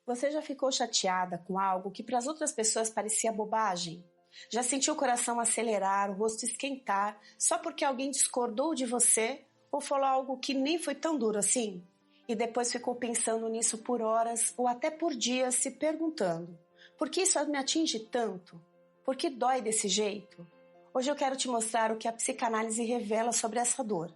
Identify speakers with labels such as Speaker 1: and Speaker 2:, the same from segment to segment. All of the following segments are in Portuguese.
Speaker 1: Você já ficou chateada com algo que para as outras pessoas parecia bobagem? Já sentiu o coração acelerar, o rosto esquentar, só porque alguém discordou de você ou falou algo que nem foi tão duro assim? E depois ficou pensando nisso por horas ou até por dias, se perguntando: por que isso me atinge tanto? Por que dói desse jeito? Hoje eu quero te mostrar o que a psicanálise revela sobre essa dor.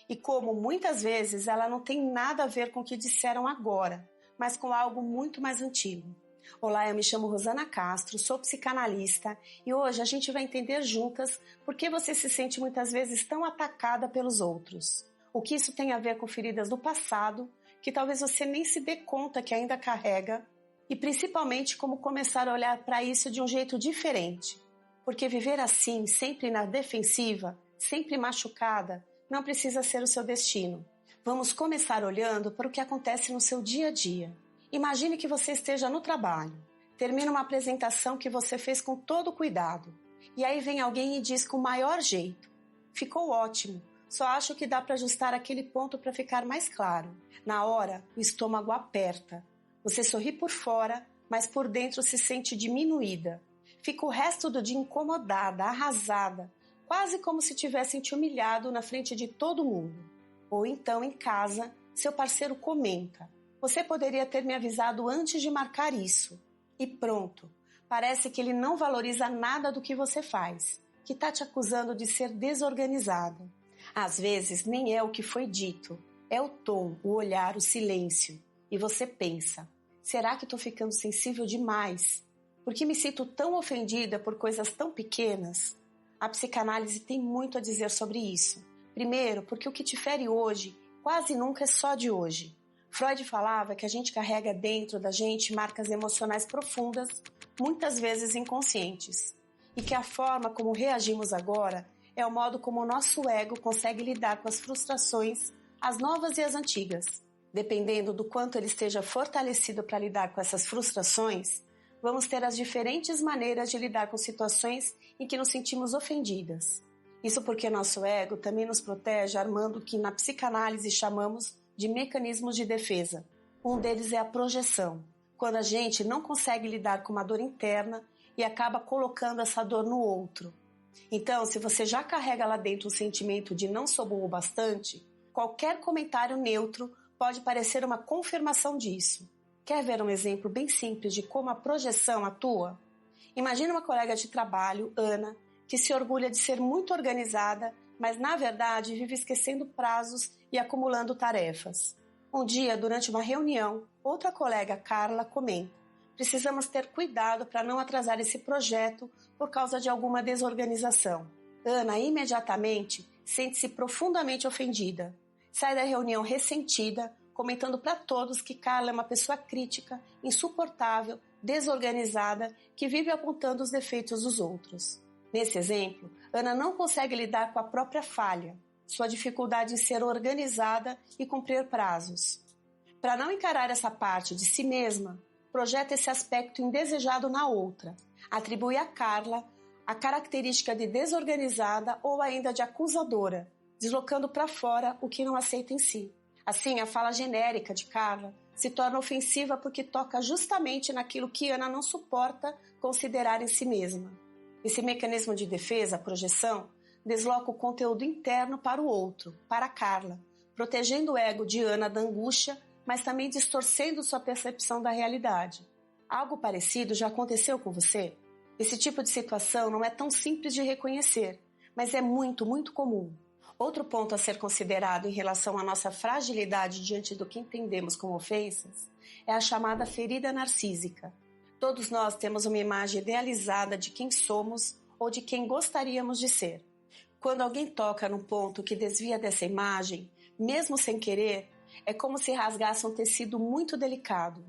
Speaker 1: E como muitas vezes ela não tem nada a ver com o que disseram agora, mas com algo muito mais antigo. Olá, eu me chamo Rosana Castro, sou psicanalista e hoje a gente vai entender juntas por que você se sente muitas vezes tão atacada pelos outros. O que isso tem a ver com feridas do passado, que talvez você nem se dê conta que ainda carrega, e principalmente como começar a olhar para isso de um jeito diferente. Porque viver assim, sempre na defensiva, sempre machucada, não precisa ser o seu destino. Vamos começar olhando para o que acontece no seu dia a dia. Imagine que você esteja no trabalho, termina uma apresentação que você fez com todo cuidado, e aí vem alguém e diz com o maior jeito: ficou ótimo, só acho que dá para ajustar aquele ponto para ficar mais claro. Na hora, o estômago aperta. Você sorri por fora, mas por dentro se sente diminuída. Fica o resto do dia incomodada, arrasada, quase como se tivessem te humilhado na frente de todo mundo. Ou então, em casa, seu parceiro comenta: você poderia ter me avisado antes de marcar isso. E pronto, parece que ele não valoriza nada do que você faz, que está te acusando de ser desorganizada. Às vezes nem é o que foi dito, é o tom, o olhar, o silêncio. E você pensa: será que estou ficando sensível demais? Por que me sinto tão ofendida por coisas tão pequenas? A psicanálise tem muito a dizer sobre isso. Primeiro, porque o que te fere hoje quase nunca é só de hoje. Freud falava que a gente carrega dentro da gente marcas emocionais profundas, muitas vezes inconscientes, e que a forma como reagimos agora é o modo como o nosso ego consegue lidar com as frustrações, as novas e as antigas. Dependendo do quanto ele esteja fortalecido para lidar com essas frustrações, vamos ter as diferentes maneiras de lidar com situações em que nos sentimos ofendidas. Isso porque nosso ego também nos protege armando o que na psicanálise chamamos de mecanismos de defesa. Um deles é a projeção, quando a gente não consegue lidar com uma dor interna e acaba colocando essa dor no outro. Então, se você já carrega lá dentro um sentimento de não sou bom o bastante, qualquer comentário neutro pode parecer uma confirmação disso. Quer ver um exemplo bem simples de como a projeção atua? Imagina uma colega de trabalho, Ana, que se orgulha de ser muito organizada, mas na verdade vive esquecendo prazos e acumulando tarefas. Um dia, durante uma reunião, outra colega, Carla, comenta: precisamos ter cuidado para não atrasar esse projeto por causa de alguma desorganização. Ana imediatamente sente-se profundamente ofendida. Sai da reunião ressentida, comentando para todos que Carla é uma pessoa crítica, insuportável, desorganizada, que vive apontando os defeitos dos outros. Nesse exemplo, Ana não consegue lidar com a própria falha, sua dificuldade em ser organizada e cumprir prazos. Para não encarar essa parte de si mesma, projeta esse aspecto indesejado na outra, atribui a Carla a característica de desorganizada ou ainda de acusadora, deslocando para fora o que não aceita em si. Assim, a fala genérica de Carla se torna ofensiva porque toca justamente naquilo que Ana não suporta considerar em si mesma. Esse mecanismo de defesa, a projeção, desloca o conteúdo interno para o outro, para Carla, protegendo o ego de Ana da angústia, mas também distorcendo sua percepção da realidade. Algo parecido já aconteceu com você? Esse tipo de situação não é tão simples de reconhecer, mas é muito, muito comum. Outro ponto a ser considerado em relação à nossa fragilidade diante do que entendemos como ofensas é a chamada ferida narcísica. Todos nós temos uma imagem idealizada de quem somos ou de quem gostaríamos de ser. Quando alguém toca num ponto que desvia dessa imagem, mesmo sem querer, é como se rasgasse um tecido muito delicado.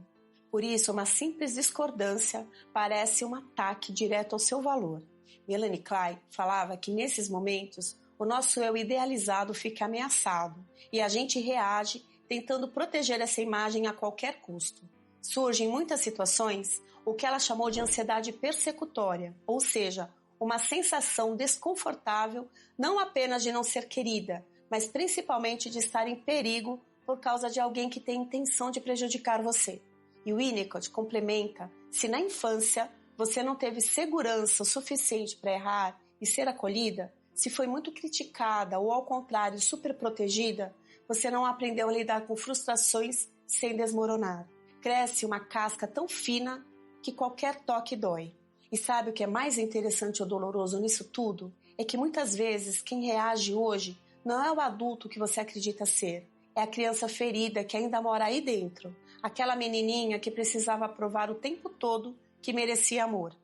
Speaker 1: Por isso, uma simples discordância parece um ataque direto ao seu valor. Melanie Klein falava que nesses momentos, o nosso eu idealizado fica ameaçado e a gente reage tentando proteger essa imagem a qualquer custo. Surge em muitas situações o que ela chamou de ansiedade persecutória, ou seja, uma sensação desconfortável não apenas de não ser querida, mas principalmente de estar em perigo por causa de alguém que tem intenção de prejudicar você. E o Winnicott complementa: se na infância você não teve segurança o suficiente para errar e ser acolhida, se foi muito criticada ou, ao contrário, super protegida, você não aprendeu a lidar com frustrações sem desmoronar. Cresce uma casca tão fina que qualquer toque dói. E sabe o que é mais interessante ou doloroso nisso tudo? É que muitas vezes quem reage hoje não é o adulto que você acredita ser. É a criança ferida que ainda mora aí dentro. Aquela menininha que precisava provar o tempo todo que merecia amor.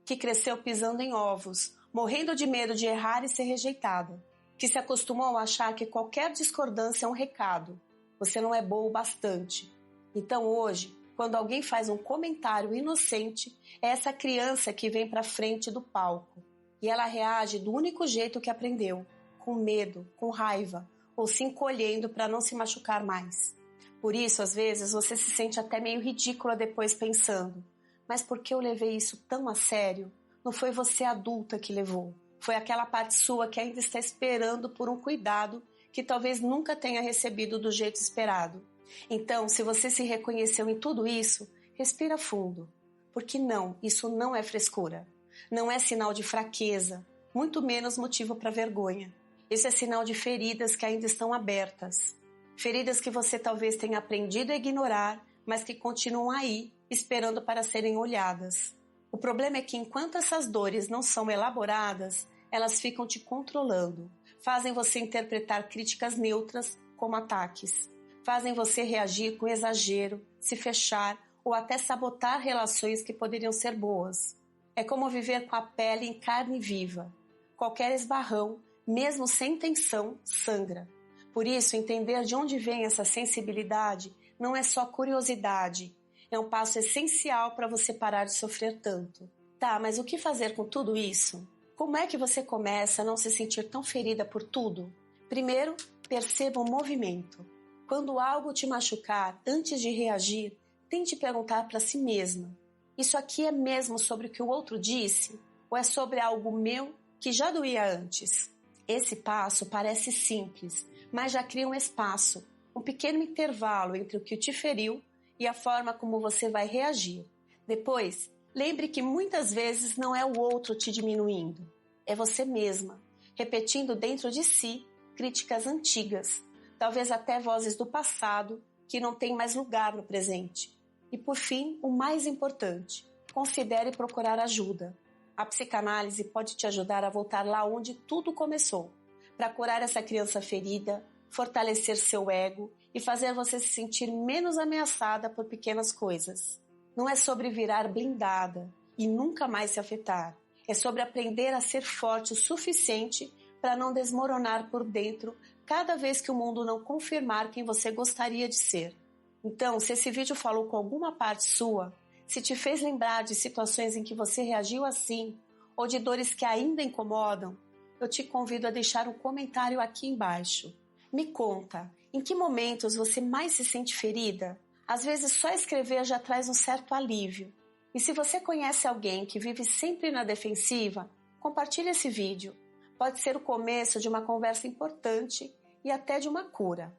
Speaker 1: Que cresceu pisando em ovos, morrendo de medo de errar e ser rejeitada. Que se acostumou a achar que qualquer discordância é um recado. Você não é boa o bastante. Então hoje, quando alguém faz um comentário inocente, é essa criança que vem para frente do palco. E ela reage do único jeito que aprendeu, com medo, com raiva, ou se encolhendo para não se machucar mais. Por isso, às vezes, você se sente até meio ridícula depois pensando: mas por que eu levei isso tão a sério? Não foi você adulta que levou. Foi aquela parte sua que ainda está esperando por um cuidado que talvez nunca tenha recebido do jeito esperado. Então, se você se reconheceu em tudo isso, respira fundo. Porque não, isso não é frescura. Não é sinal de fraqueza, muito menos motivo para vergonha. Isso é sinal de feridas que ainda estão abertas. Feridas que você talvez tenha aprendido a ignorar, mas que continuam aí, esperando para serem olhadas. O problema é que enquanto essas dores não são elaboradas, elas ficam te controlando. Fazem você interpretar críticas neutras como ataques. Fazem você reagir com exagero, se fechar ou até sabotar relações que poderiam ser boas. É como viver com a pele em carne viva. Qualquer esbarrão, mesmo sem intenção, sangra. Por isso, entender de onde vem essa sensibilidade não é só curiosidade. É um passo essencial para você parar de sofrer tanto. Tá, mas o que fazer com tudo isso? Como é que você começa a não se sentir tão ferida por tudo? Primeiro, perceba o movimento. Quando algo te machucar, antes de reagir, tente perguntar para si mesma: isso aqui é mesmo sobre o que o outro disse? Ou é sobre algo meu que já doía antes? Esse passo parece simples, mas já cria um espaço, um pequeno intervalo entre o que te feriu e a forma como você vai reagir. Depois, lembre que muitas vezes não é o outro te diminuindo, é você mesma, repetindo dentro de si críticas antigas, talvez até vozes do passado que não têm mais lugar no presente. E por fim, o mais importante, considere procurar ajuda. A psicanálise pode te ajudar a voltar lá onde tudo começou, para curar essa criança ferida, fortalecer seu ego e fazer você se sentir menos ameaçada por pequenas coisas. Não é sobre virar blindada e nunca mais se afetar. É sobre aprender a ser forte o suficiente para não desmoronar por dentro cada vez que o mundo não confirmar quem você gostaria de ser. Então, se esse vídeo falou com alguma parte sua, se te fez lembrar de situações em que você reagiu assim, ou de dores que ainda incomodam, eu te convido a deixar um comentário aqui embaixo. Me conta, em que momentos você mais se sente ferida? Às vezes só escrever já traz um certo alívio. E se você conhece alguém que vive sempre na defensiva, compartilhe esse vídeo. Pode ser o começo de uma conversa importante e até de uma cura.